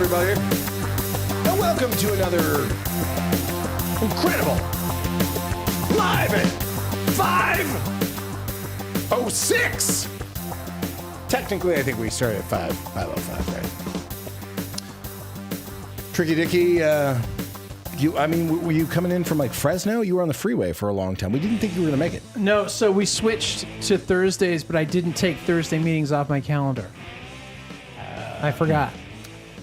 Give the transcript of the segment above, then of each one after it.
everybody, and welcome to another incredible Live at 5:06. Technically, I think we started at 5:05, right? Tricky Dicky, were you coming in from like Fresno? You were on the freeway for a long time. We didn't think you were going to make it. No, so we switched to Thursdays, but I didn't take Thursday meetings off my calendar. I forgot.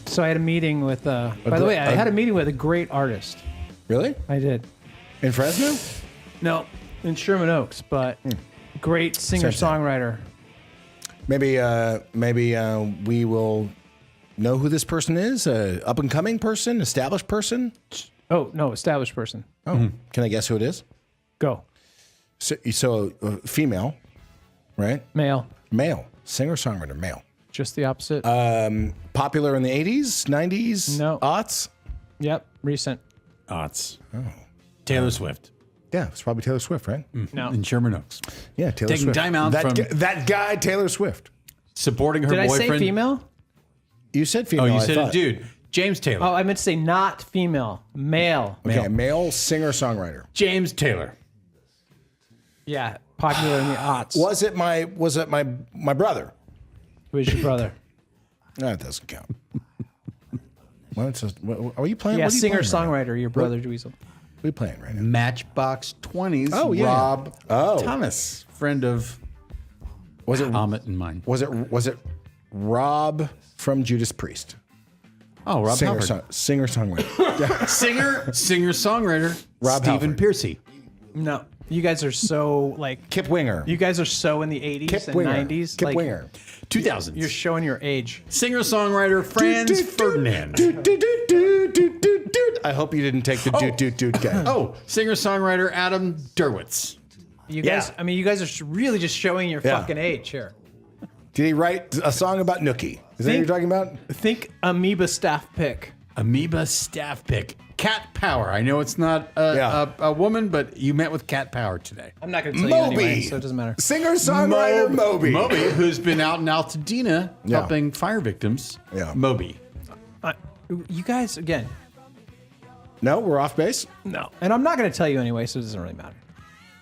So I had a meeting with, by the way, I had a meeting with a great artist. Really? I did. In Fresno? No, in Sherman Oaks, but great singer-songwriter. Maybe we will know who this person is. Up-and-coming person? Established person? Oh, no, established person. Oh, Can I guess who it is? Go. So female, right? Male. Male. Singer-songwriter, male. Just the opposite. Popular in the 80s, 90s? No. Aughts? Yep, recent. Odds. Oh. Taylor Swift. Yeah, it's probably Taylor Swift, right? No. In Sherman Oaks. Yeah, Taylor Taking Swift. time out from that guy, Taylor Swift. supporting her Did boyfriend. I say female? You said female. Oh, you I said thought. a dude. James Taylor. Oh, I meant to say not female. Male. Okay, male singer-songwriter. James Taylor. Yeah, popular in the aughts. Was it my brother? Who's your brother? No, it doesn't count. Are you playing? Yeah, what are you playing right singer-songwriter, your brother, Dweezil. now? What are you playing right now? Matchbox 20s. Oh, yeah. Rob Oh. Thomas. Friend of Was it Amit and mine. Was it Rob from Judas Priest? Oh, Rob Halford. Singer-songwriter. Singer-songwriter. Rob Stephen Halford. Piercy. No. You guys are so, like... Kip Winger. You guys are so in the 80s Kip and Winger. 90s. Kip like, Winger. 2000s. You're showing your age. Singer-songwriter Franz Ferdinand. I hope you didn't take the doot guy. Oh, singer-songwriter Adam Derwitz. You guys, I mean, you guys are really just showing your Yeah. fucking age here. Did he write a song about Nookie? Is that what you're talking about? Think amoeba staff pick. Amoeba staff pick. Cat Power. I know it's not a woman, but you met with Cat Power today. I'm not going to tell you anyway, so it doesn't matter. Singer-songwriter Moby. Moby, who's been out in Altadena Yeah. helping fire victims. Yeah. Moby. You guys, again, No, we're off base. no. And I'm not going to tell you anyway, so it doesn't really matter.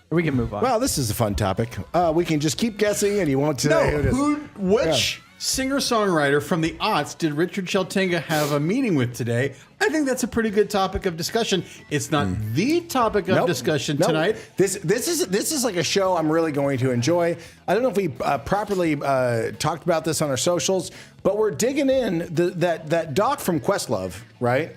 Or we can move on. Well, this is a fun topic. We can just keep guessing, and you won't say who it is. Which singer-songwriter from the aughts did Richard Sheltinga have a meeting with today? I think that's a pretty good topic of discussion. It's not the topic of discussion tonight. This is like a show I'm really going to enjoy. I don't know if we properly talked about this on our socials, but we're digging in that doc from Questlove, right?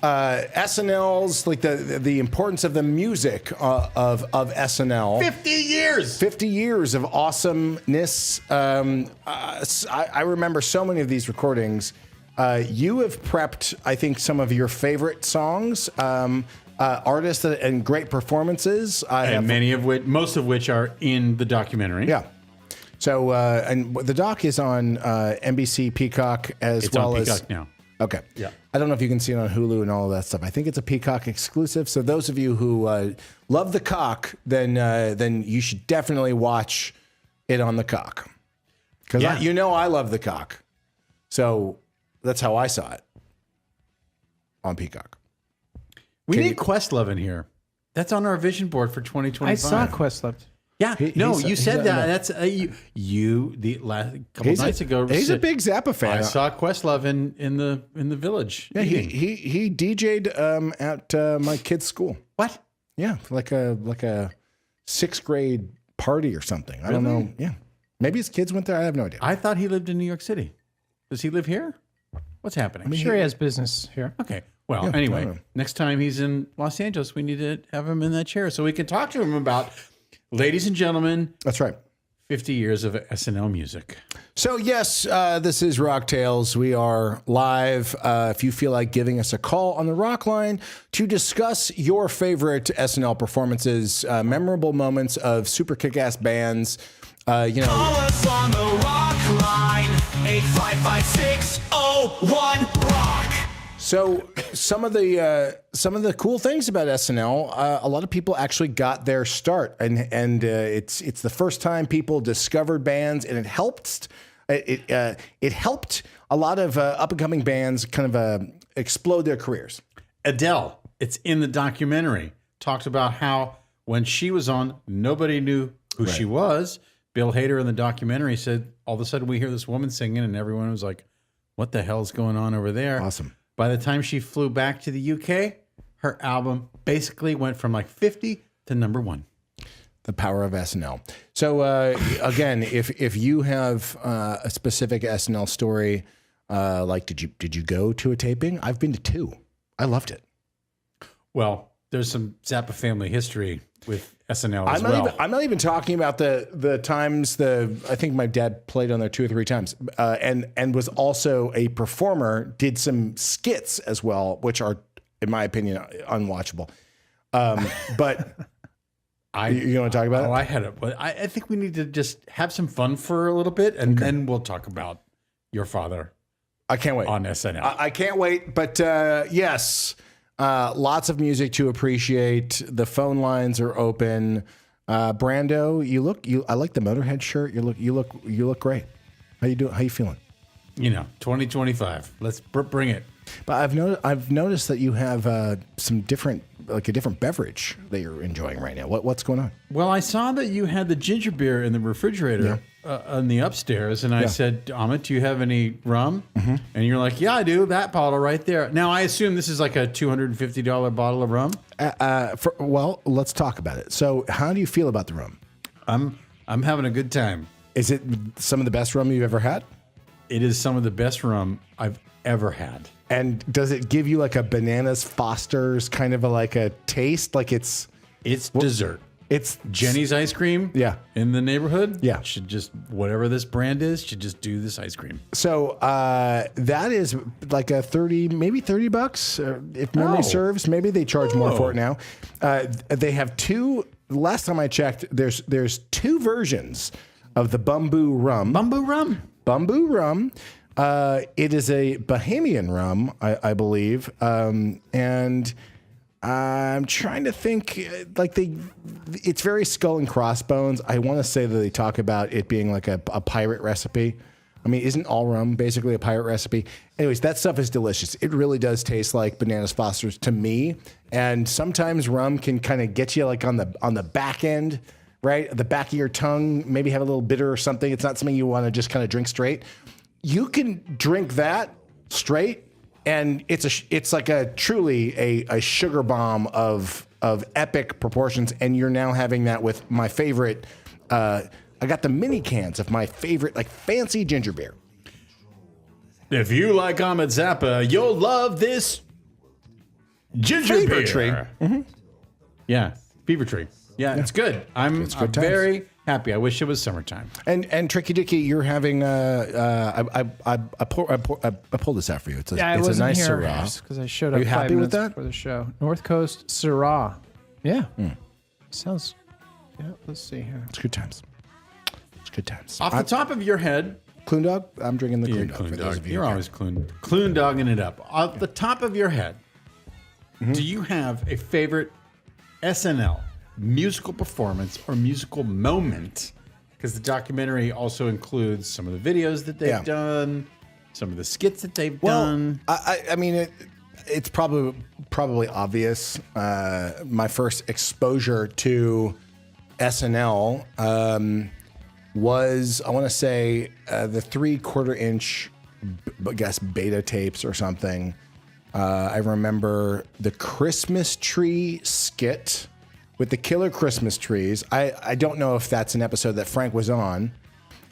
SNL's like the importance of the music of SNL. 50 years. 50 years of awesomeness. I remember so many of these recordings. You have prepped, I think, some of your favorite songs, artists and great performances. Most of which are in the documentary. Yeah. So, and the doc is on NBC Peacock It's on Peacock now. Okay. Yeah. I don't know if you can see it on Hulu and all of that stuff. I think it's a Peacock exclusive. So those of you who love the cock, then you should definitely watch it on the cock. Because I love the cock. So that's how I saw it on Peacock. We need Questlove in here. That's on our vision board for 2025. I saw Questlove. Yeah, you said that. no. That's you the last couple nights ago. He's a big Zappa fan. I saw Questlove in the village. Yeah, he DJ'd at my kid's school. What? Yeah, like a 6th grade party or something. I don't know. Yeah, maybe his kids went there. I have no idea. I thought he lived in New York City. Does he live here? What's happening? I'm sure he has business here. Okay. Well, I don't anyway, know. next time he's in Los Angeles, we need to have him in that chair so we can talk to him about, ladies and gentlemen, That's right. 50 years of SNL music. So yes, this is Rock Tales. We are live. If you feel like giving us a call on the Rock Line to discuss your favorite SNL performances, memorable moments of super kick-ass bands, Call us on the Rock Line, 855-601-ROCK. So some of the cool things about SNL, a lot of people actually got their start, and it's the first time people discovered bands, and it helped a lot of up and coming bands kind of explode their careers. Adele, it's in the documentary, talked about how when she was on, nobody knew who she was. Bill Hader in the documentary said, all of a sudden we hear this woman singing and everyone was like, what the hell's going on over there? Awesome. By the time she flew back to the UK, her album basically went from like 50 to number 1. The power of SNL. So again, if you have a specific SNL story, like did you go to a taping? I've been to 2. I loved it. Well, there's some Zappa family history with SNL as well. I'm not even talking about the times I think my dad played on there 2 or 3 times, and was also a performer. Did some skits as well, which are, in my opinion, unwatchable. But you want to talk about it? I think we need to just have some fun for a little bit, and then we'll talk about your father. I can't wait on SNL. I can't wait. But yes. Lots of music to appreciate. The phone lines are open. Brando, I like the Motorhead shirt. You look great. How you doing? How you feeling? 2025. Let's bring it. But I've noticed that you have some different, like a different beverage that you're enjoying right now. What's going on? Well, I saw that you had the ginger beer in the refrigerator on the upstairs, and I said, Amit, do you have any rum? Mm-hmm. And you're like, yeah, I do. That bottle right there. Now, I assume this is like a $250 bottle of rum. Well, let's talk about it. So, how do you feel about the rum? I'm having a good time. Is it some of the best rum you've ever had? It is some of the best rum I've ever had. And does it give you like a Bananas Foster's kind of like a taste? Like it's dessert. It's Jenny's ice cream. Yeah. In the neighborhood. Yeah. Should just, whatever this brand is, should just do this ice cream. So that is like a maybe $30, if memory serves. Maybe they charge more for it now. They have 2. Last time I checked, there's 2 versions of the Bumbu rum. Bumbu rum. It is a Bahamian rum, I believe, and I'm trying to think. It's very skull and crossbones. I want to say that they talk about it being like a pirate recipe. I mean, isn't all rum basically a pirate recipe? Anyways, that stuff is delicious. It really does taste like Bananas Foster's to me. And sometimes rum can kind of get you like on the back end. Right? The back of your tongue, maybe have a little bitter or something. It's not something you want to just kind of drink straight. You can drink that straight, and it's like a truly a sugar bomb of epic proportions. And you're now having that with my favorite. I got the mini cans of my favorite, like fancy ginger beer. If you like Amit Zappa, you'll love this ginger Fever beer. Tree. Mm-hmm. Yeah, Fever Tree. Yeah, it's good. I'm very happy. I wish it was summertime. And Tricky Dicky, you're having I pulled this out for you. It's a nice Syrah. Because I showed Are up you happy 5 with minutes that? before the show. North Coast Syrah. Yeah. Sounds. Yeah. Let's see here. It's good times. Off the top of your head, Clune Dog. I'm drinking the Clune Dog. Clune For Dog. those of you You're who always Clune dogging it up. Off the top of your head, do you have a favorite SNL musical performance or musical moment? Because the documentary also includes some of the videos that they've done, some of the skits that they've done. I mean, it's probably obvious. My first exposure to SNL was, I want to say, the 3/4-inch, I guess, beta tapes or something. I remember the Christmas tree skit with the killer Christmas trees. I don't know if that's an episode that Frank was on,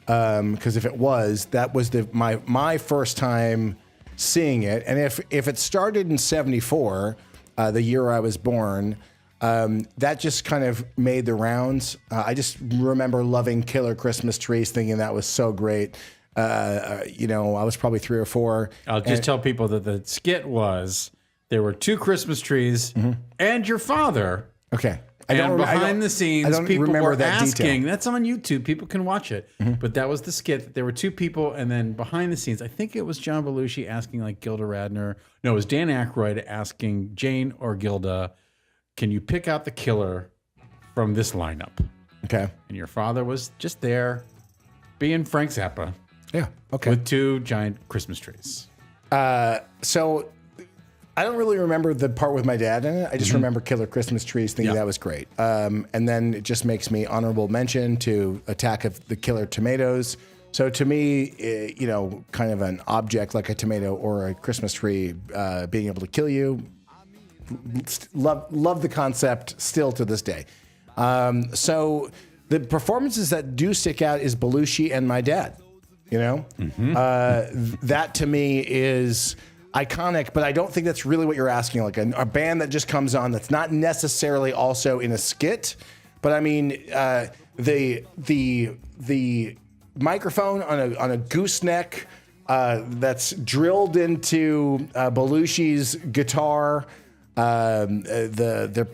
because if it was, that was my first time seeing it. And if it started in '74, the year I was born, that just kind of made the rounds. I just remember loving killer Christmas trees, thinking that was so great. I was probably 3 or 4. I'll just tell people that the skit was there were 2 Christmas trees and your father. Okay. Behind the scenes, people were asking. Detail. That's on YouTube. People can watch it. But that was the skit. That there were 2 people, and then behind the scenes, I think it was John Belushi asking like Gilda Radner. No, it was Dan Aykroyd asking Jane or Gilda, "Can you pick out the killer from this lineup?" Okay. And your father was just there, being Frank Zappa. Yeah. Okay. with 2 giant Christmas trees. So I don't really remember the part with my dad in it. I just remember Killer Christmas Trees, thinking Yeah. that was great. And then it just makes me honorable mention to Attack of the Killer Tomatoes. So to me, kind of an object like a tomato or a Christmas tree being able to kill you, love the concept still to this day. So the performances that do stick out is Belushi and my dad. That to me is iconic, but I don't think that's really what you're asking. Like a band that just comes on that's not necessarily also in a skit, but I mean the microphone on a gooseneck that's drilled into Belushi's guitar. That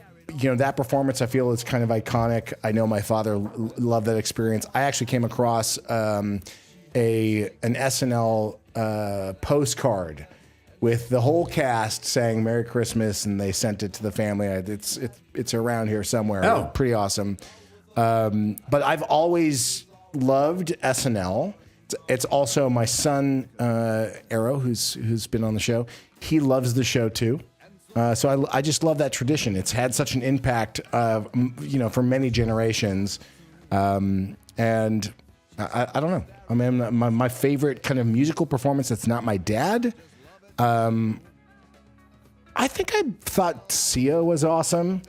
performance I feel is kind of iconic. I know my father loved that experience. I actually came across an SNL postcard with the whole cast saying Merry Christmas, and they sent it to the family. It's around here somewhere. Oh. Pretty awesome. But I've always loved SNL. It's also my son Arrow, who's been on the show. He loves the show too. So I just love that tradition. It's had such an impact, for many generations. And I don't know. I mean, my favorite kind of musical performance that's not my dad. I think I thought Sia was awesome.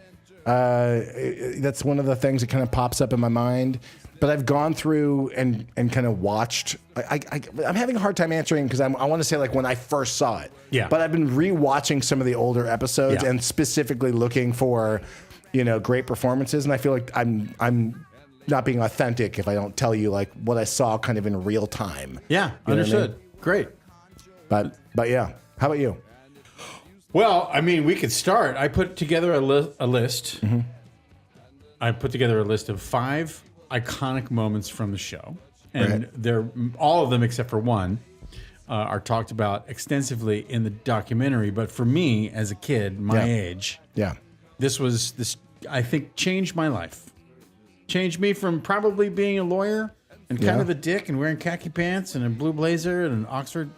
That's one of the things that kind of pops up in my mind. But I've gone through and kind of watched. I'm having a hard time answering because I want to say like when I first saw it. Yeah. But I've been rewatching some of the older episodes Yeah. and specifically looking for, great performances. And I feel like I'm not being authentic if I don't tell you like what I saw kind of in real time. Yeah, You know what I understood. mean? Great. But yeah. How about you? Well, I mean, we could start. I put together a list. Mm-hmm. I put together a list of 5 iconic moments from the show, and Right. they're all of them except for one are talked about extensively in the documentary. But for me, as a kid, my Yeah. age, Yeah. this I think changed my life. Changed me from probably being a lawyer and kind Yeah. of a dick and wearing khaki pants and a blue blazer and an Oxford,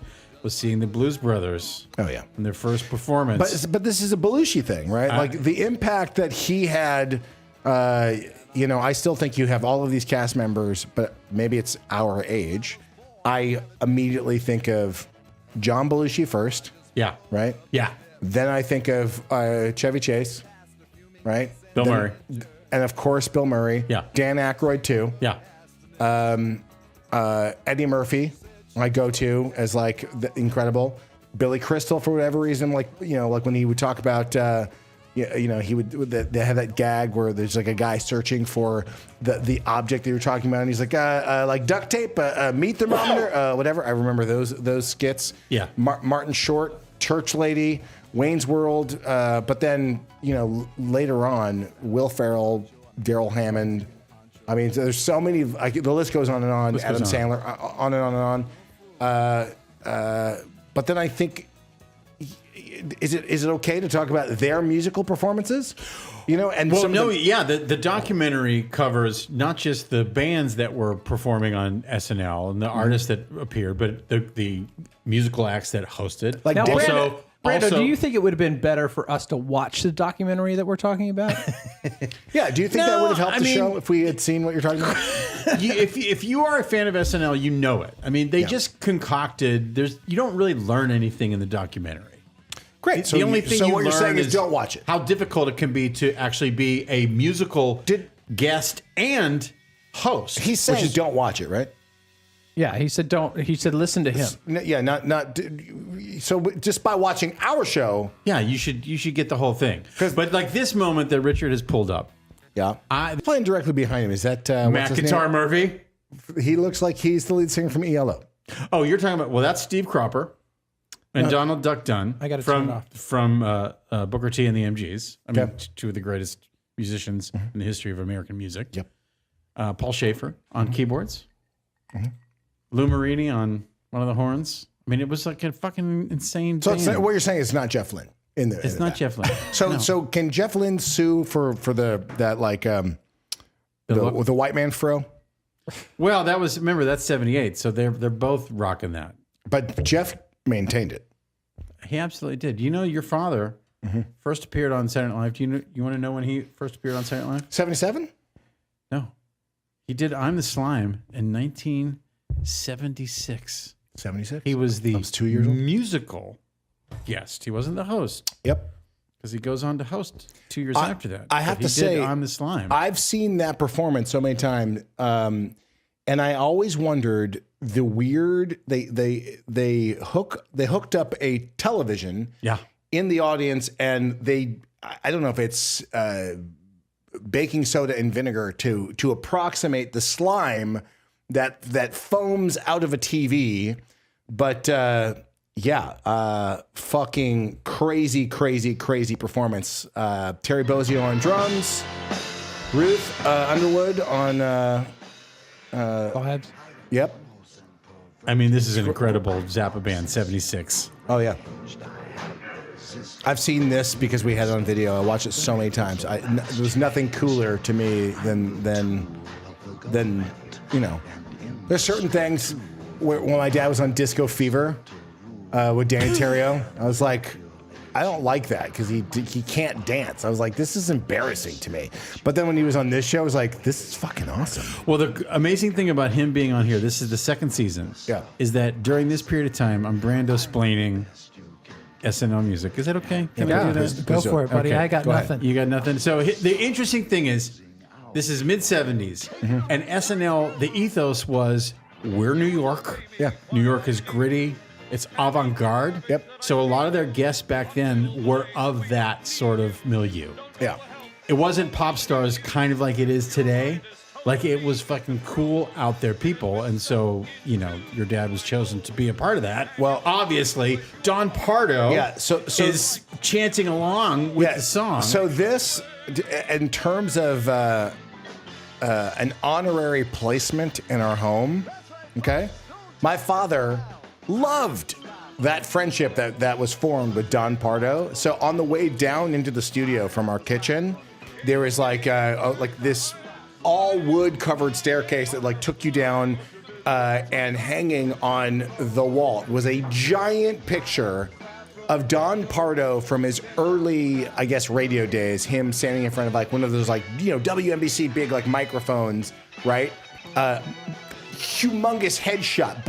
was seeing the Blues Brothers. Oh, yeah. In their first performance. But this is a Belushi thing, right? Like the impact that he had. I still think you have all of these cast members, but maybe it's our age. I immediately think of John Belushi first, Yeah. right? Yeah. Then I think of Chevy Chase, right? Bill Then- Murray. And of course, Bill Murray. Yeah. Dan Aykroyd, too. Yeah. Eddie Murphy, I go to as like the incredible. Billy Crystal, for whatever reason, like when he would talk about, he would they have that gag where there's like a guy searching for the object that you were talking about, and he's like duct tape, meat thermometer, whatever. I remember those skits. Yeah. Martin Short, Church Lady, Wayne's World, but then later on, Will Ferrell, Daryl Hammond. I mean, there's so many. The list goes on and on. Adam Sandler, on and on and on. But then I think, is it okay to talk about their musical performances? And Well, some no, of them, yeah. The documentary covers not just the bands that were performing on SNL and the artists that appeared, but the musical acts that hosted. Like Now, Dan- Brando, do you think it would have been better for us to watch the documentary that we're talking about? yeah. Do you think that No, would have helped I the mean- show if we had seen what you're talking about? if you are a fan of SNL, you know it. I mean, they just concocted. You don't really learn anything in the documentary. Great. The only thing so you what you're saying learn is don't watch it. How difficult it can be to actually be a musical guest and host. He's saying don't watch it, right? Yeah, he said don't. He said listen to him. Yeah, not. So just by watching our show, Yeah, you should get the whole thing. But like this moment that Richard has pulled up, yeah, playing directly behind him is that Matt what's his Guitar name? Murphy. He looks like he's the lead singer from ELO. Oh, you're talking about that's Steve Cropper and Donald Duck Dunn. I gotta turn it from Booker T and the MGs. I mean, Okay. two of the greatest musicians in the history of American music. Yep. Paul Schaefer on keyboards. Lou Marini on one of the horns. I mean, it was like a fucking insane So band. what you're saying is not Jeff Lynne in there. It's not Jeff Lynne. So can Jeff Lynne sue for the white man fro? Well, remember that's 78, so they're both rocking that. But Jeff maintained it. He absolutely did. You know, your father first appeared on Saturday Night Live. Do you want to know when he first appeared on Saturday Night Live? 77? No, he did "I'm the Slime" in 1976. 76. He was the I was 2 years old. musical guest. He wasn't the host Yep. because he goes on to host 2 years after that. I have But to he did say, "I'm the Slime." I've seen that performance so many times, and I always wondered the weird. They hooked up a television Yeah. in the audience, and I don't know if it's baking soda and vinegar to approximate the slime that foams out of a TV, but fucking crazy performance. Terry Bozzio on drums, Ruth Underwood on Vibes. yep. I mean, this is an incredible Zappa band, 76. Oh yeah. I've seen this because we had it on video. I watched it so many times. There was nothing cooler to me than there's certain things where when my dad was on Disco Fever with Danny Terrio, I was like, I don't like that because he can't dance. I was like, this is embarrassing to me. But then when he was on this show, I was like, this is fucking awesome. Well, the amazing thing about him being on here, this is the second season, is that during this period of time, I'm Brando-splaining SNL music. Is that okay? Can I do that? Go for it, buddy. Okay, I got go ahead. nothing. You got nothing? So the interesting thing is, this is mid-70s, and SNL, the ethos was, we're New York. Yeah. New York is gritty. It's avant-garde. Yep. So a lot of their guests back then were of that sort of milieu. Yeah. It wasn't pop stars kind of like it is today. Like, it was fucking cool out there people. And so, your dad was chosen to be a part of that. Well, obviously, Don Pardo is chanting along with the song. So this, in terms of an honorary placement in our home, okay, my father loved that friendship that was formed with Don Pardo. So on the way down into the studio from our kitchen, there was like this all wood covered staircase that took you down, and hanging on the wall was a giant picture of Don Pardo from his early, I guess, radio days. Him standing in front of one of those WNBC big microphones, right? Humongous headshot,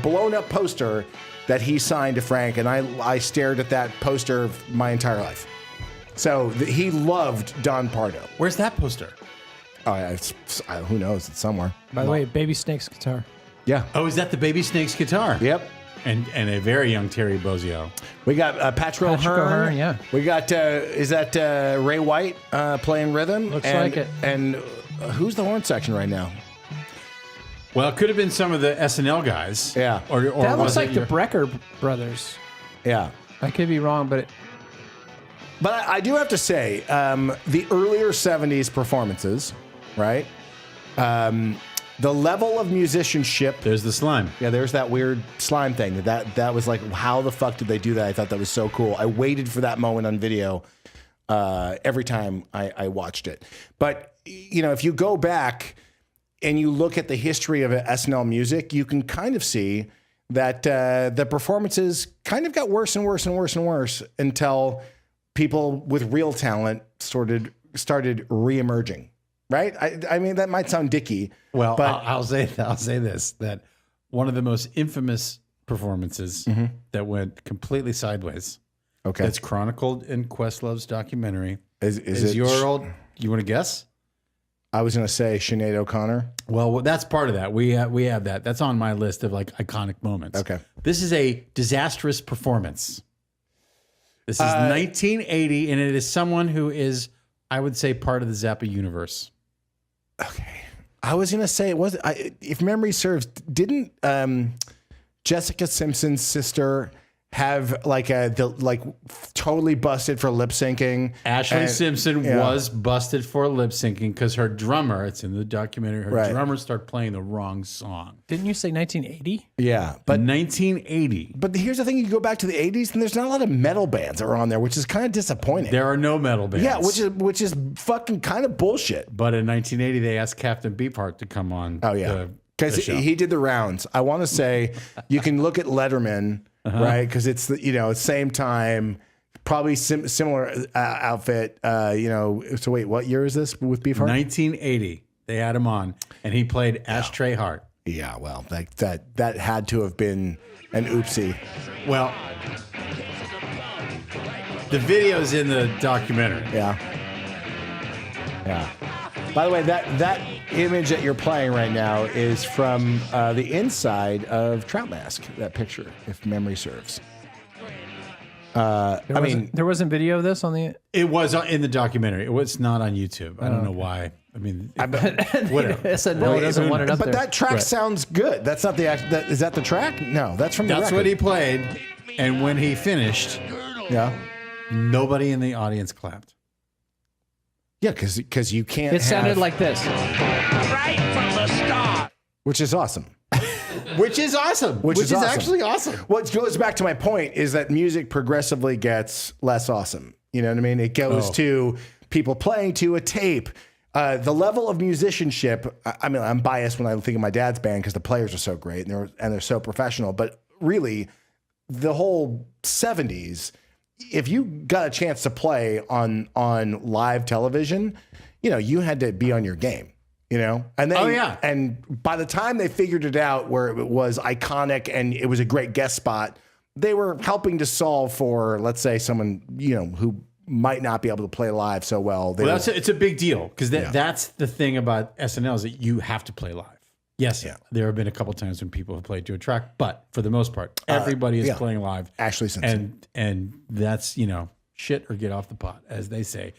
blown up poster that he signed to Frank, and I stared at that poster my entire life. So he loved Don Pardo. Where's that poster? Oh, yeah, who knows? It's somewhere. By the way, Baby Snake's guitar. Yeah. Oh, is that the Baby Snakes guitar? Yep. And a very young Terry Bozzio. We got Patrick O'Hearn. Yeah. We got is that Ray White playing rhythm? Looks like it. And who's the horn section right now? Well, it could have been some of the SNL guys. Yeah. Or That was looks like it the your- Brecker brothers. Yeah. I could be wrong, but But I do have to say, the earlier 70s performances, right? The level of musicianship. There's the slime. Yeah, there's that weird slime thing. That was like, how the fuck did they do that? I thought that was so cool. I waited for that moment on video every time I watched it. But, if you go back and you look at the history of SNL music, you can kind of see that the performances kind of got worse and worse and worse and worse until people with real talent started reemerging. Right? I mean, that might sound dicky. Well, but I'll say this, that one of the most infamous performances that went completely sideways, okay, that's chronicled in Questlove's documentary, is it your old, you want to guess? I was going to say Sinead O'Connor. Well, that's part of that. We have that. That's on my list of iconic moments. Okay. This is a disastrous performance. This is 1980, and it is someone who is, I would say, part of the Zappa universe. Okay. I was going to say, if memory serves, didn't Jessica Simpson's sister have like totally busted for lip syncing. Ashley And- Simpson yeah. was busted for lip syncing because her drummer, it's in the documentary, her Right. drummer started playing the wrong song. Didn't you say 1980? Yeah, but 1980. but here's the thing: you go back to the '80s, and there's not a lot of metal bands that are on there, which is kind of disappointing. There are no metal bands. Yeah, which is fucking kind of bullshit. But in 1980, they asked Captain Beefheart to come on. Oh yeah, the because show. he did the rounds. I want to say you can look at Letterman, right? Because it's the same time, probably similar outfit. So wait, what year is this with Beefheart? 1980, they had him on, and he played Ashtray Heart. Yeah, well, that had to have been an oopsie. Well, the video's in the documentary. Yeah. By the way, that image that you're playing right now is from the inside of Trout Mask. That picture, if memory serves. There wasn't video of this on the. It was in the documentary. It was not on YouTube. I don't know why. I mean, whatever. SNL doesn't want it up but there. that track sounds good. That's not the act. Is that the track? No, that's from the That's record. what he played. And when he finished, Yeah. nobody in the audience clapped. Yeah, because you can't. It sounded have- like this. Right from the start. which is awesome. Which is awesome. Which is awesome. actually awesome. What goes back to my point is that music progressively gets less awesome. You know what I mean? It goes to people playing to a tape. The level of musicianship. I mean, I'm biased when I think of my dad's band because the players are so great and they're so professional. But really, the whole '70s, if you got a chance to play on live television, you had to be on your game. And and by the time they figured it out where it was iconic and it was a great guest spot, they were helping to solve for, let's say, someone, who might not be able to play live so well. It's a big deal because that's the thing about SNL is that you have to play live. Yes, there have been a couple times when people have played to a track, but for the most part, everybody is playing live. Ashley Simpson. And that's, shit or get off the pot, as they say.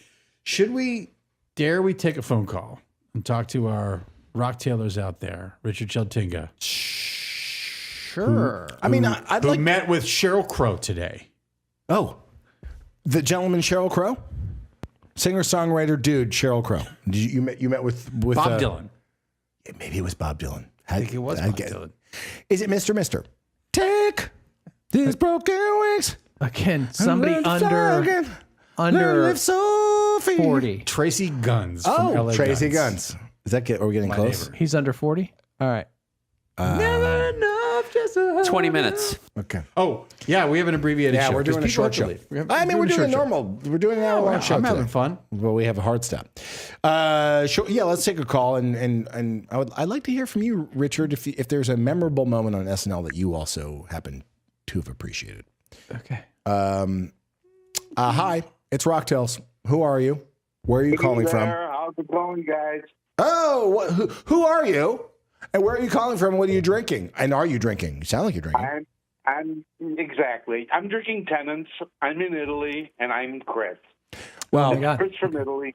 Dare we take a phone call and talk to our rock tailors out there, Richard Cheltinga, Sure. I mean, I'd who like. met with Sheryl Crow today. Oh, the gentleman Sheryl Crow, singer-songwriter dude Sheryl Crow. Did you met with Bob Dylan. Maybe it was Bob Dylan. I think it was Bob Dylan. Is it Mr. Take these broken wings? Again, somebody Learn to fly again. Learn to under live so free. 40. Tracy Guns from Oh, LA Tracy Guns. Guns. Are we getting close? neighbor. He's under 40. All right. Never enough, just a 20 minutes. Okay. Oh, yeah, we have an abbreviated show. Yeah, we're 'cause doing a people short have show. to leave. I mean, we're doing a short show. normal. We're doing an hour-long show. I'm having today. fun. Well, we have a hard stop. Sure. Yeah, let's take a call, and I'd like to hear from you, Richard, if there's a memorable moment on SNL that you also happen to have appreciated. Okay. Hi, it's Rocktails. Who are you? Where are you calling from? How's it going, guys? Oh, who are you? And where are you calling from? What are you drinking? And are you drinking? You sound like you're drinking. I'm exactly. I'm drinking Tennant's. I'm in Italy, and I'm Chris. Well, God. Chris from Italy.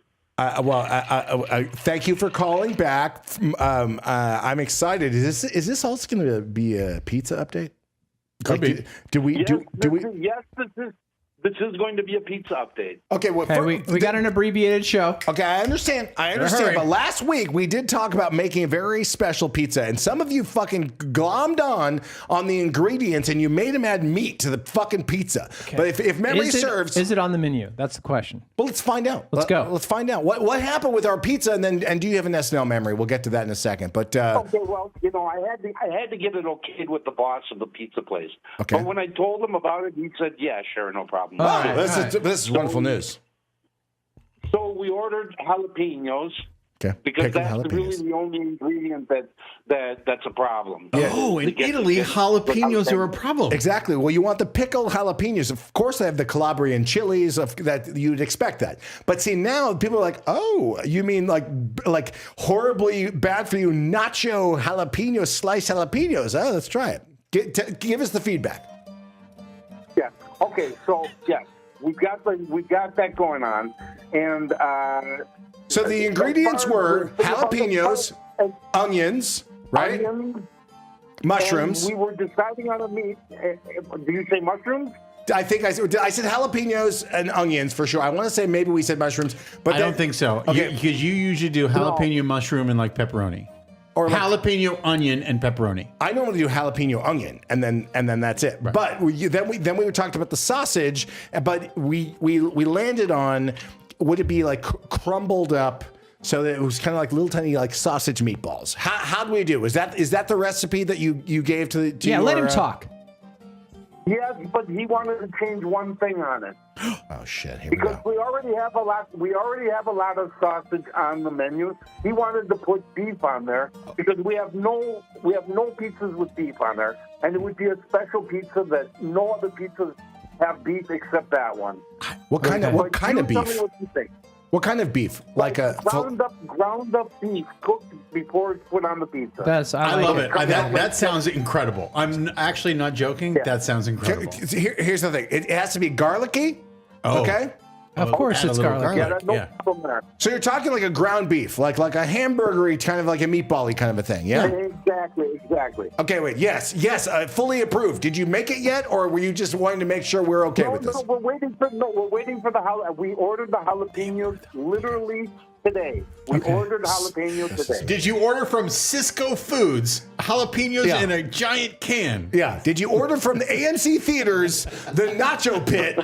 thank you for calling back. I'm excited. Is this also going to be a pizza update? Could be. Do we? Yes, Do we? Yes, this is going to be a pizza update. Okay. Well, Hey, we got an abbreviated show. Okay, I understand. hurry. But last week we did talk about making a very special pizza, and some of you fucking glommed on the ingredients, and you made them add meat to the fucking pizza. But if memory serves, Is it on the menu? That's the question. well, let's find out. Let's go. Let's find out what happened with our pizza, and do you have an SNL memory? We'll get to that in a second. But Okay, well, I had to get it okayed with the boss of the pizza place. Okay. But when I told him about it, he said, "Yeah, sure, no problem." wow, this is wonderful news. So we ordered jalapenos. Okay, Because pickled that's really the only ingredient that's a problem. Oh, in Italy, jalapenos are a problem. Exactly. Well, you want the pickled jalapenos. Of course, they have the Calabrian chilies that you'd expect that. But see, now people are like, oh, you mean like horribly bad for you nacho jalapenos, sliced jalapenos? Oh, let's try it. Give us the feedback. Yeah. Okay. So yes, we've got that going on, and So the ingredients were jalapenos, onions, right? onions, Mushrooms. And we were deciding on a meat. Did you say mushrooms? I think I said jalapenos and onions for sure. I want to say maybe we said mushrooms, but I don't think so. Okay. Because you usually do jalapeno mushroom and like pepperoni. Or like- jalapeno onion and pepperoni. I normally do jalapeno onion, and then that's it. Right. But then we talked about the sausage, but we landed on would it be like crumbled up so that it was kind of like little tiny like sausage meatballs. How do we do? Is that the recipe that you gave to Yeah, let him talk. Yes, but he wanted to change one thing on it. Oh shit! Here we Because go. we already have a lot. We already have a lot of sausage on the menu. He wanted to put beef on there because we have no pizzas with beef on there, and it would be a special pizza that no other pizzas have beef except that one. What kind of But kind of you tell beef? me what you think. What kind of beef? Like a ground up beef cooked before it's put on the pizza. I like love it. That sounds incredible. I'm actually not joking. Yeah. That sounds incredible. Here's the thing. It has to be garlicky. Oh. Okay. Of course, Add a it's little garlic. yeah, no problem there. So you're talking like a ground beef, like a hamburgery, kind of like a meatball-y kind of a thing, yeah? Exactly. Okay, wait. Yes, fully approved. Did you make it yet, or were you just wanting to make sure we're okay with this? No, we're waiting for the we ordered the jalapenos literally today. We ordered jalapenos today. Did you order from Cisco Foods jalapenos Yeah. in a giant can? Yeah. Did you order from the AMC theaters the nacho pit?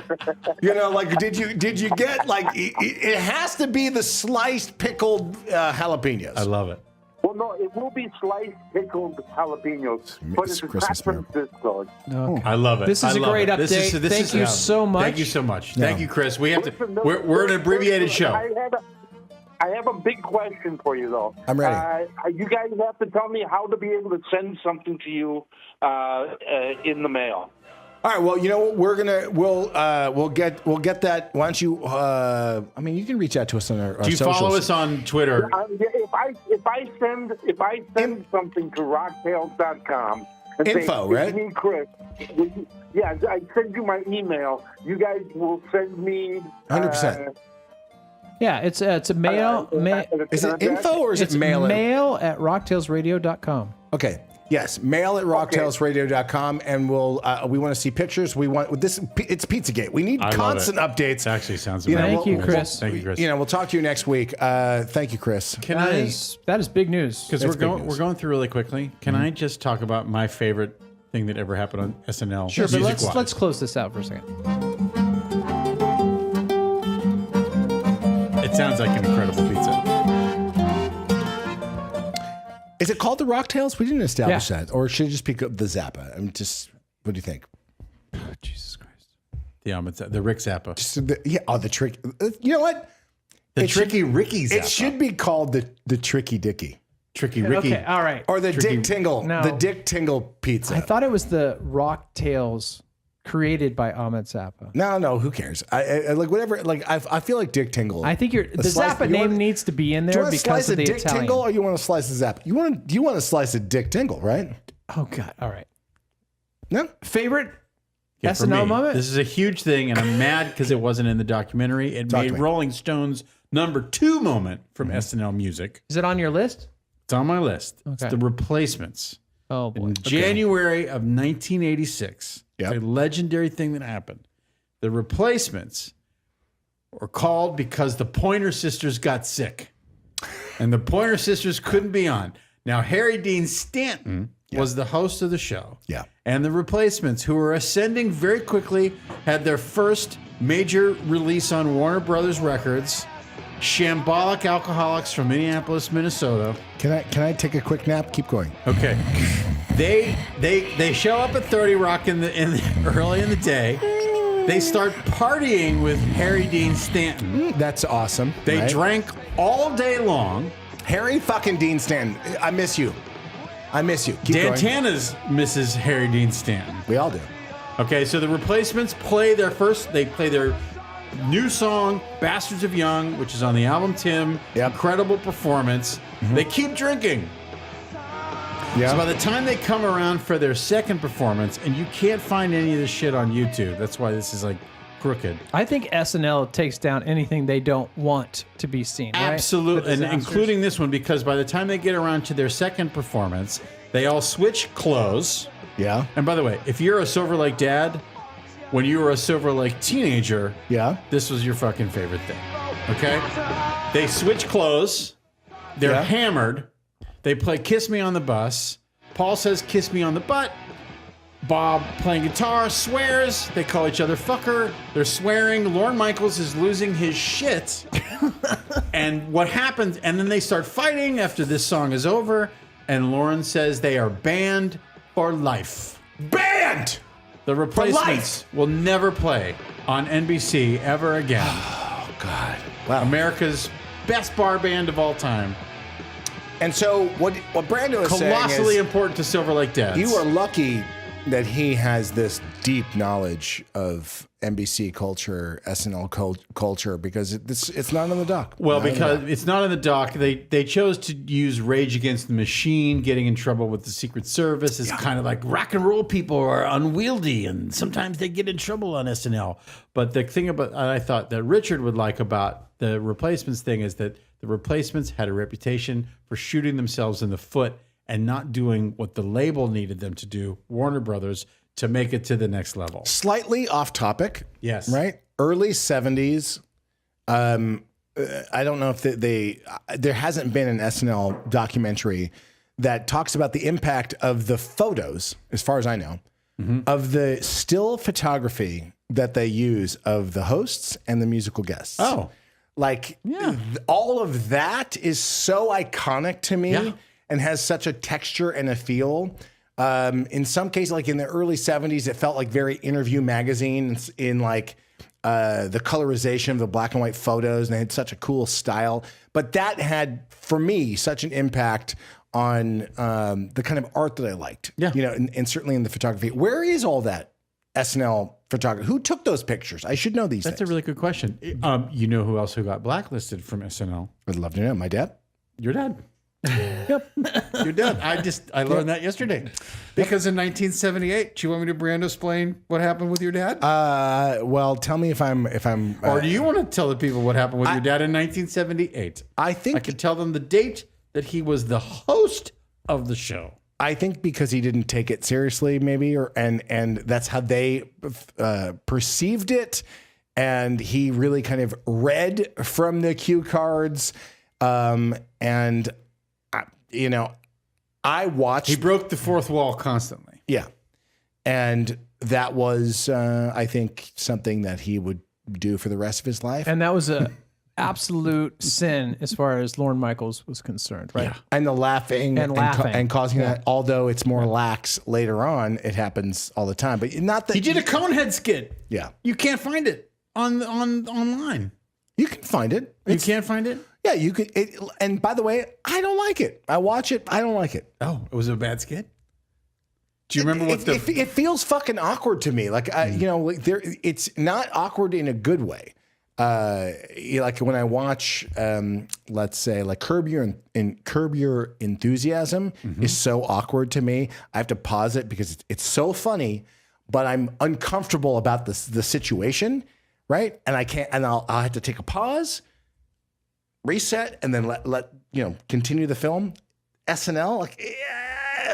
Like did you get like it has to be the sliced pickled jalapenos? I love it. Well, no, it will be sliced pickled jalapenos, but it's Christmas San Francisco. Okay. I love it. This is I a love great it. update. Thank you so much. Thank you so much. Thank you, Chris. We have to. Listen, We're an abbreviated show. I have a big question for you, though. I'm ready. You guys have to tell me how to be able to send something to you in the mail. All right. Well, you know what? We'll get that. Why don't you? You can reach out to us on our Do you socials. follow us on Twitter? If I send something to rocktails.com and Info, say, right? It's me, Chris. I send you my email. You guys will send me 100%. Yeah, it's a mail. Is it info or is It's it mail? mail at rocktailsradio.com. Okay. Yes, mail at rocktailsradio.com, and we want to see pictures. We want this. It's Pizzagate. We need I love constant it. updates. It actually sounds You know, amazing. Thank you, Chris. Thank you, Chris. We'll talk to you next week. Thank you, Chris. Can That I? is big news. Because That's we're big going news. through really quickly. Can I just talk about my favorite thing that ever happened on SNL? Sure, but music-wise? let's close this out for a second. It sounds like an incredible pizza. Is it called the Rocktails? We didn't establish Yeah. that, or should it just pick up the Zappa? What do you think? Jesus Christ. The Rick Zappa. The trick. You know what? The it Tricky should- Ricky Zappa. It should be called the Tricky Dicky Tricky Ricky. Okay, all right. or the Tricky- Dick Tingle. No. The Dick Tingle pizza. I thought it was the Rock Tales created by Ahmed Zappa. No. Who cares? I like whatever. Like I feel like Dick Tingle. I think the slice- Zappa you name want- needs to be in Do you there want to because slice of a the Dick Italian. Tingle, or you want to slice a Zappa? You want to slice a Dick Tingle, right? Oh God! All right. No. Favorite Yeah, for SNL me, moment? This is a huge thing, and I'm mad because it wasn't in the documentary. It Talk made to me. Rolling Stones #2 moment from SNL music. Is it on your list? It's on my list. It's Okay. The Replacements. Oh boy. In January of 1986, Yep. it's a legendary thing that happened. The Replacements were called because the Pointer Sisters got sick, and the Pointer Sisters couldn't be on. Now, Harry Dean Stanton was the host of the show. Yeah. And the Replacements, who were ascending very quickly, had their first major release on Warner Brothers Records. Shambolic Alcoholics from Minneapolis, Minnesota. Can I take a quick nap? Keep going. Okay. They show up at 30 Rock in the early in the day. They start partying with Harry Dean Stanton. That's awesome. They right? drank all day long. Harry fucking Dean Stanton. I miss you. Keep Dan going. Tana's Mrs. Harry Dean Stanton. We all do. Okay, so the Replacements play their new song, Bastards of Young, which is on the album Tim. Yep. Incredible performance. They keep drinking. Yeah. So by the time they come around for their second performance, and you can't find any of this shit on YouTube, that's why this is like crooked. I think SNL takes down anything they don't want to be seen. Right? Absolutely, The and disasters. including this one, because by the time they get around to their second performance, They all switch clothes. Yeah. And by the way, if you're a Silver Lake dad, when you were a Silver Lake teenager, Yeah. this was your fucking favorite thing. Okay? They switch clothes. They're Yeah. hammered. They play Kiss Me on the Bus. Paul says Kiss Me on the Butt. Bob playing guitar swears. They call each other fucker. They're swearing. Lorne Michaels is losing his shit. And what happens? And then they start fighting after this song is over. And Lorne says they are banned for life. Banned. The Replacements will never play on NBC ever again. Oh God. Wow. America's best bar band of all time. And so what Brando is saying Colossally is, important to Silver Lake dads. you are lucky that he has this deep knowledge of NBC culture, SNL culture, because it's not on the doc. Well, Not on the because doc. it's not in the doc. They chose to use Rage Against the Machine, getting in trouble with the Secret Service. It's kind of like rock and roll people are unwieldy, and sometimes they get in trouble on SNL. But the thing about I thought that Richard would like about the Replacements thing is that the Replacements had a reputation for shooting themselves in the foot and not doing what the label needed them to do, Warner Brothers, to make it to the next level. Slightly off topic. Yes. Right? Early 70s. I don't know if there hasn't been an SNL documentary that talks about the impact of the photos, as far as I know, of the still photography that they use of the hosts and the musical guests. Oh. Like all of that is so iconic to me Yeah. and has such a texture and a feel. In some cases, like in the early 70s, it felt like very Interview magazine in like the colorization of the black and white photos, and they had such a cool style. But that had, for me, such an impact on the kind of art that I liked. Yeah. You know, and certainly in the photography. Where is all that SNL photography? Who took those pictures? I should know these That's a things. really good question. You know who else who got blacklisted from SNL? I'd love to know. My dad? Your dad. Yep. Your dad. I learned that yesterday. Because in 1978, do you want me to Brando explain what happened with your dad? Well, tell me if I'm or do you want to tell the people what happened with your dad in 1978? I think I could tell them the date that he was the host of the show. I think because he didn't take it seriously, maybe, and that's how they perceived it, and he really kind of read from the cue cards, and you know, I watched. He broke the fourth wall constantly. Yeah, and that was, I think, something that he would do for the rest of his life. And that was a absolute sin as far as Lorne Michaels was concerned, right? Yeah. And the laughing and causing that, although it's more lax later on, it happens all the time. But not that He did a Conehead skit. Yeah, You can't find it on online. you can find it. You can't find it? Yeah, you could. And by the way, I don't like it. I watch it. I don't like it. Oh, it was a bad skit? Do you remember what It feels fucking awkward to me. Like you know, like it's not awkward in a good way. Like when I watch, let's say, like Curb Your Enthusiasm is so awkward to me. I have to pause it because it's so funny, but I'm uncomfortable about the situation, right? And I can't. And I'll have to take a pause, reset, and then let you know, continue the film. SNL, like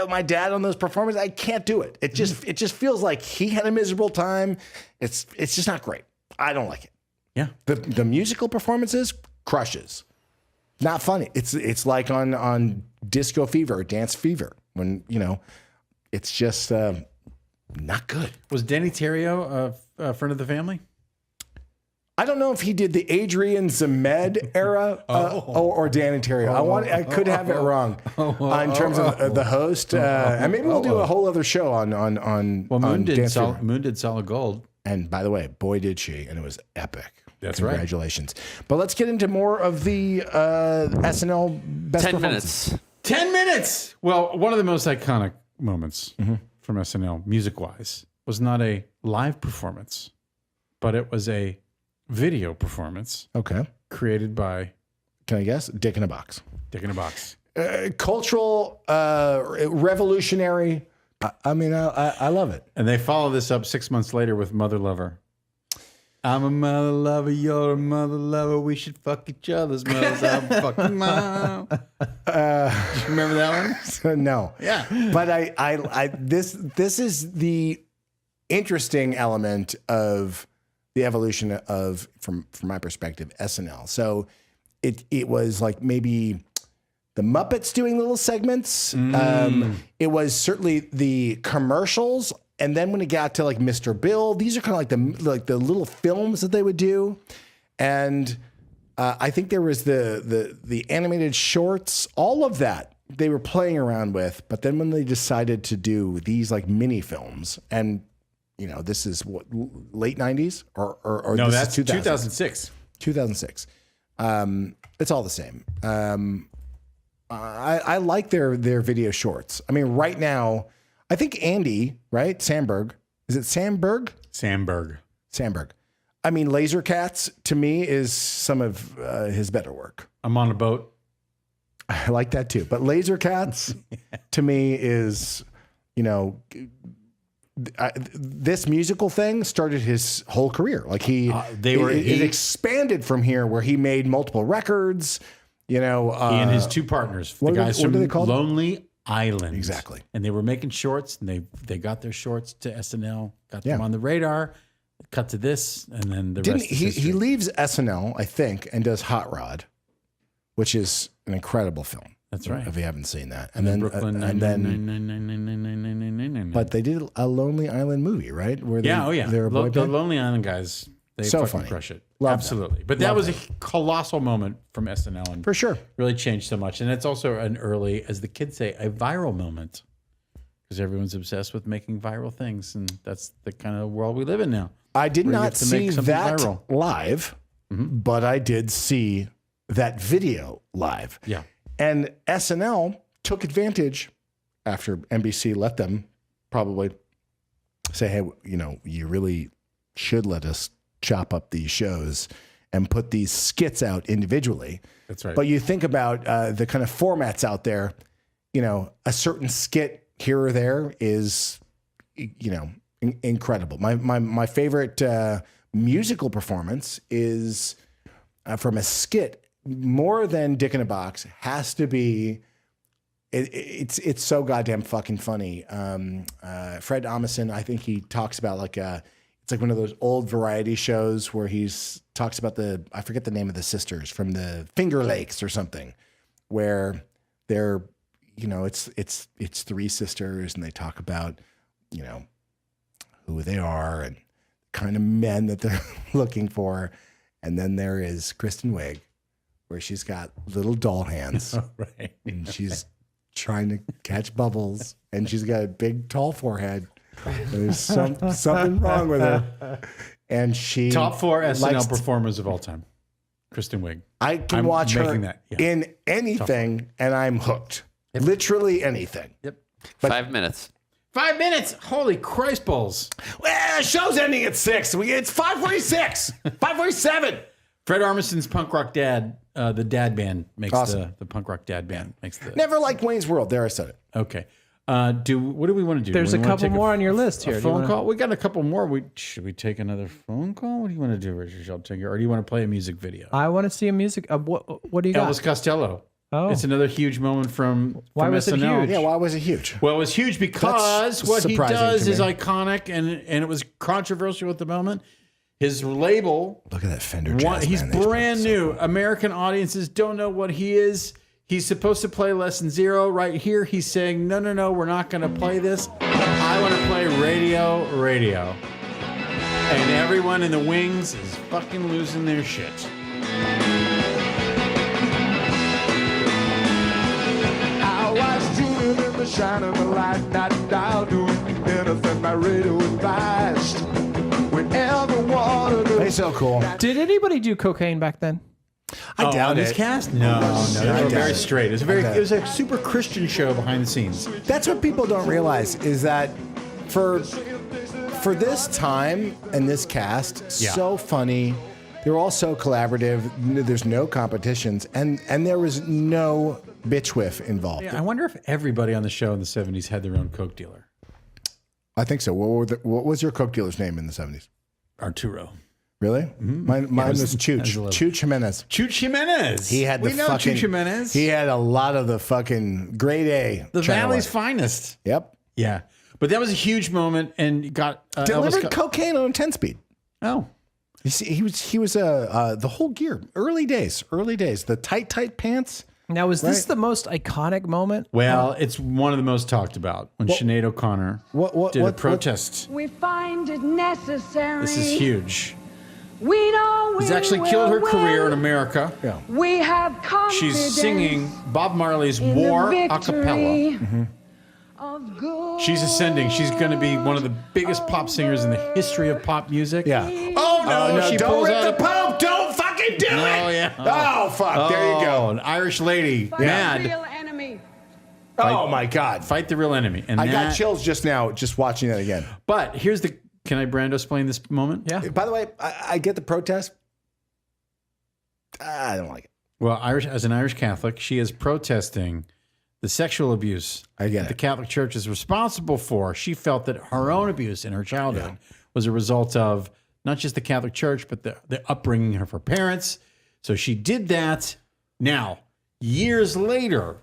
my dad on those performances, I can't do it. It just feels like he had a miserable time. It's just not great. I don't like it. Yeah. The musical performances crushes. Not funny. It's like on Disco Fever, Dance Fever, when you know, it's just not good. Was Danny Terrio a friend of the family? I don't know if he did the Adrian Zemed era or Dan Terrio. I could have it wrong in terms of the host, and maybe we'll do a whole other show on Well, Moon did Dance Fever. Moon did Solid Gold. And by the way, boy did she, and it was epic. That's right. Congratulations. But let's get into more of the SNL best 10 performances. minutes. 10 minutes. Well, one of the most iconic moments from SNL, music-wise, was not a live performance, but it was a video performance Okay. created by Can I guess? Dick in a Box. Dick in a Box. Cultural, revolutionary. I mean, I love it. And they follow this up 6 months later with Mother Lover. I'm a mother lover, you're a mother lover. We should fuck each other's mothers. I'm fucking mom. Do you remember that one? No. Yeah. But this is the interesting element of the evolution of, from my perspective, SNL. So it was like maybe the Muppets doing little segments. It was certainly the commercials. And then when it got to like Mr. Bill, these are kind of like the little films that they would do. And I think there was the animated shorts, all of that they were playing around with. But then when they decided to do these like mini films, and you know, this is what, late 90s or No, this that's is 2006. 2006. It's all the same. I like their video shorts. I mean, right now, I think Andy, right? Samberg. Is it Samberg? Samberg. I mean, Laser Cats to me is some of his better work. I'm on a boat. I like that too. But Laser Cats to me is, you know, this musical thing started his whole career. Like it expanded from here, where he made multiple records. You know, he and his two partners, the guys from Lonely Island, exactly. And they were making shorts, and they got their shorts to SNL, got them on the radar. Cut to this, and then the rest. He leaves SNL, I think, and does Hot Rod, which is an incredible film. That's right. If you haven't seen that, and then Brooklyn, but they did a Lonely Island movie, right? Where they, they were the Lonely Island guys. They so fucking funny. Crush it. Love Absolutely. that. But that was a colossal moment from SNL, and for sure really changed so much. And it's also an early, as the kids say, a viral moment, because everyone's obsessed with making viral things, and that's the kind of world we live in now. I did not see that viral. live, but I did see that video live. Yeah. And SNL took advantage after NBC let them probably say, hey, you know, you really should let us chop up these shows and put these skits out individually. That's right. But you think about the kind of formats out there, you know, a certain skit here or there is, you know, incredible. My favorite musical performance is from a skit, more than Dick in a Box, has to be. It's so goddamn fucking funny. Fred Armisen, I think he talks about like it's like one of those old variety shows where he's talks about I forget the name of the sisters from the Finger Lakes or something, where they're, you know, it's three sisters and they talk about, you know, who they are and kind of men that they're looking for. And then there is Kristen Wiig, where she's got little doll hands, right, and she's trying to catch bubbles, and she's got a big, tall forehead. There's something wrong with her, and she top 4 SNL performers of all time. Kristen Wiig. I can watch her in anything, and I'm hooked. Yep. Literally anything. Yep. But 5 minutes. 5 minutes. Holy Christ balls. Well, show's ending at 6. It's 5:46. 5:47. Fred Armisen's Punk Rock Dad, the dad band makes awesome. the Punk Rock Dad band makes the. Never liked Wayne's World. There, I said it. Okay. What do we want to do? There's a couple more on your list here. A phone call? We got a couple more. Should we take another phone call? What do you want to do, Richard Sheltinger? Or do you want to play a music video? I want to see a music. What do you got? Elvis Costello. Oh. It's another huge moment from Why was SNL. it huge? Yeah, why was it huge? Well, it was huge because That's what he surprising does to is me. iconic, and it was controversial at the moment. His label, Look at that Fender Jazz. he's man. They brand spent new. American audiences don't know what he is. He's supposed to play Lesson Zero. Right here, he's saying, no, we're not going to play this. I want to play Radio. And everyone in the wings is fucking losing their shit. I was tuning in the shine of the light, not dial doing anything my radio advised. Whenever water goes. They're so cool. Did anybody do cocaine back then? I doubt This it. cast? No, they I were doubt very it. straight. It was a super Christian show behind the scenes. That's what people don't realize is that for this time and this cast, so funny. They're all so collaborative. There's no competitions, and there was no bitch whiff involved. Yeah, I wonder if everybody on the show in the 70s had their own coke dealer. I think so. What was your coke dealer's name in the 70s? Arturo. Really? Mine was Chooch. Chooch Jimenez. Chooch Jimenez. He had we know fucking. Chooch Jimenez. He had a lot of the fucking grade A. the Channel Valley's Life. finest. Yep. Yeah, but that was a huge moment, and got Delivered cocaine on a 10-speed. Oh, You see, he was the whole gear. Early days. The tight pants. Now, was this the most iconic moment? well, it's one of the most talked about when Sinead O'Connor did a protest. We find it necessary. This is huge. We know He's actually killed her will career in win. America. Yeah. We have confidence. She's singing Bob Marley's in the War a victory cappella. of good. She's ascending. She's going to be one of the biggest pop singers in the history of pop music. Yeah. Oh no! She don't pulls rip out the Pope. Don't fucking do it. No, yeah. Oh fuck. There you go. An Irish lady, Fight the mad. real enemy. Oh my God. Fight the real enemy. And I got that- chills just now, just watching that again. But here's the. Can I Brando explain this moment? Yeah. By the way, I get the protest. I don't like it. Well, as an Irish Catholic, she is protesting the sexual abuse I get that the it. Catholic Church is responsible for. She felt that her own abuse in her childhood was a result of not just the Catholic Church, but the upbringing of her parents. So she did that. Now, years later,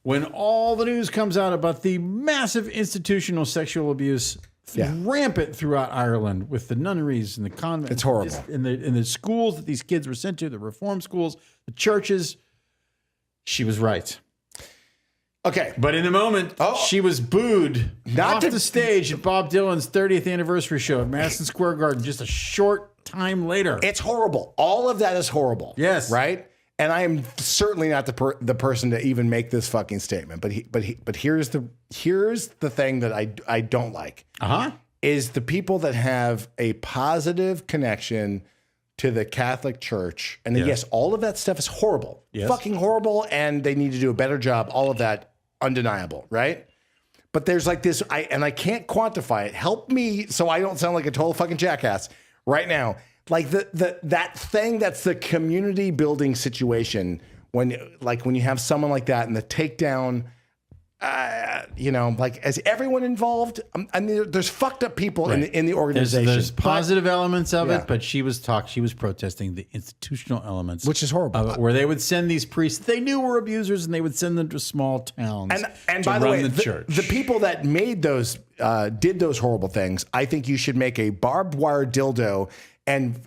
when all the news comes out about the massive institutional sexual abuse rampant throughout Ireland with the nunneries and the convents, It's horrible. in the schools that these kids were sent to, the reform schools, the churches, she was right. Okay. But in the moment, she was booed off the stage at Bob Dylan's 30th anniversary show at Madison Square Garden just a short time later. It's horrible. All of that is horrible. Yes. Right? And I am certainly not the person to even make this fucking statement. But here's the thing that I don't like. Is the people that have a positive connection to the Catholic Church. And yes, all of that stuff is horrible. Yes. Fucking horrible, and they need to do a better job. All of that undeniable, right? But there's like this, I can't quantify it. Help me so I don't sound like a total fucking jackass right now. Like that thing that's the community building situation when you have someone like that and the takedown, like is everyone involved? I mean, there's fucked up people in the organization. There's positive elements of Yeah. it, but she was protesting the institutional elements, Which is horrible. of it, where they would send these priests they knew were abusers, and they would send them to small towns And to by the run way, the church. the people that made those did those horrible things, I think you should make a barbed wire dildo and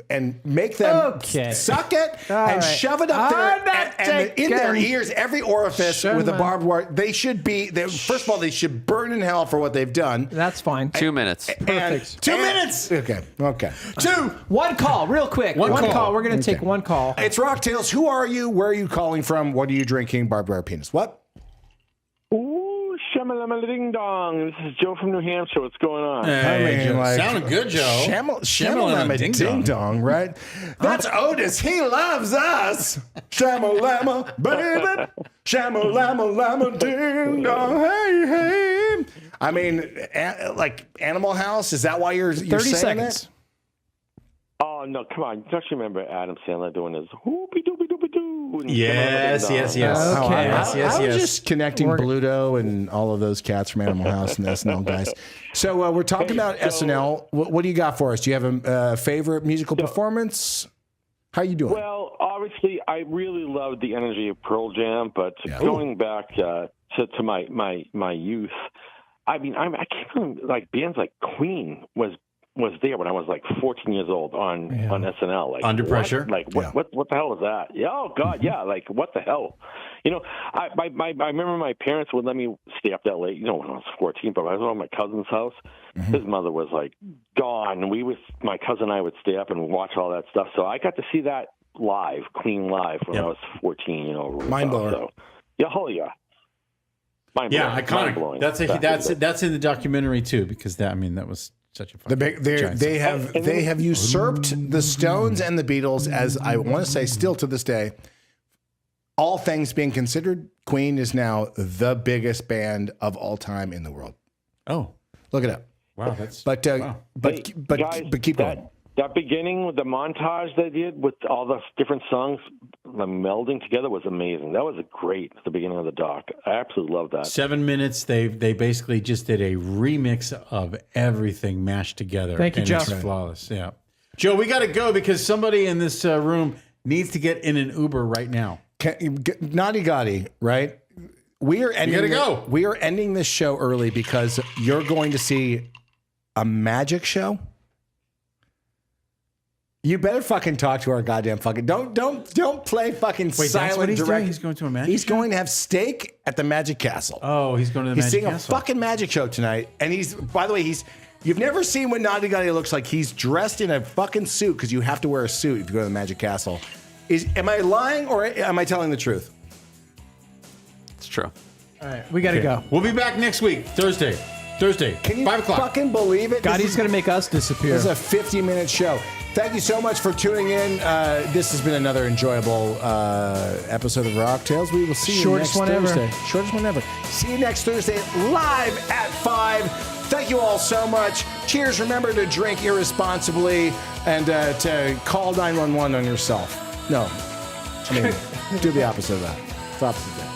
make them Okay. suck it All and right. shove it up I'm there not and in their taking- ears, every orifice Shut with a my- barbed wire. They should be. First of all, they should burn in hell for what they've done. That's fine. 2 minutes. Perfect. 2 minutes. Okay. Two. One call, real quick. One One call. call. We're going to take one call. It's Rocktails. Who are you? Where are you calling from? What are you drinking? Barbed wire penis. What? Ooh, shamalama ding dong. This is Joe from New Hampshire. What's going on? Hey, Joe. like- Sounded good, Joe. Shamalama ding dong, right? That's Otis. He loves us. Shamalama, baby. Shamalama lama ding dong. Hey, hey. I mean, like Animal House. Is that why you're 30 saying seconds. that? Oh, no, come on. Don't you remember Adam Sandler doing his whoopie doopie doopie doo? Yes. Okay. Yes. I was just connecting Bluto and all of those cats from Animal House and the SNL guys. So we're talking about SNL. What do you got for us? Do you have a favorite musical performance? How you doing? Well, obviously, I really loved the energy of Pearl Jam, but going back to my youth, I mean, I can't remember, like bands like Queen was there when I was like 14 years old on SNL. Like Under what? Pressure? Like what the hell is that? Yeah, oh God, yeah. Like what the hell? You know, I remember my parents would let me stay up that late. You know, when I was 14, but I was at my cousin's house. His mother was like gone. My cousin and I would stay up and watch all that stuff. So I got to see that live, Queen live, when I was 14. You know, Mind blower. So, yeah, holy yeah. Yeah, iconic. Mind-blowing. That's in the documentary too, because that was such a fucking giant They have usurped the Stones and the Beatles, as I want to say still to this day. All things being considered, Queen is now the biggest band of all time in the world. Oh, look it up. Wow, that's but Hey, guys, keep going. That beginning with the montage they did with all the different songs, the melding together was amazing. That was great at the beginning of the doc. I absolutely love that. 7 minutes. They basically just did a remix of everything mashed together. Thank you, and Jeff. it's flawless. Yeah. Joe, we got to go because somebody in this room needs to get in an Uber right now. Naughty Gotti, right? We are ending. You gotta go. We are ending this show early because you're going to see a magic show. You better fucking talk to our goddamn fucking. Don't play fucking Wait, that's silent what he's direct. doing? He's going to a magic He's show? going to have steak at the Magic Castle. Oh, he's going to the He's Magic seeing Castle. a fucking magic show tonight, and he's. By the way, You've never seen what Naughty Gotti looks like. He's dressed in a fucking suit because you have to wear a suit if you go to the Magic Castle. Am I lying or am I telling the truth? It's true. All right, we got to go. We'll be back next week, Thursday. Can you 5 o'clock. fucking believe it? Gotti's going to make us disappear. This is a 50-minute show. Thank you so much for tuning in. This has been another enjoyable episode of Rock Tales. We will see you Shortest next one ever. Thursday. Shortest one ever. See you next Thursday live at 5. Thank you all so much. Cheers. Remember to drink irresponsibly and to call 911 on yourself. No. I mean, do the opposite of that. It's the opposite of that.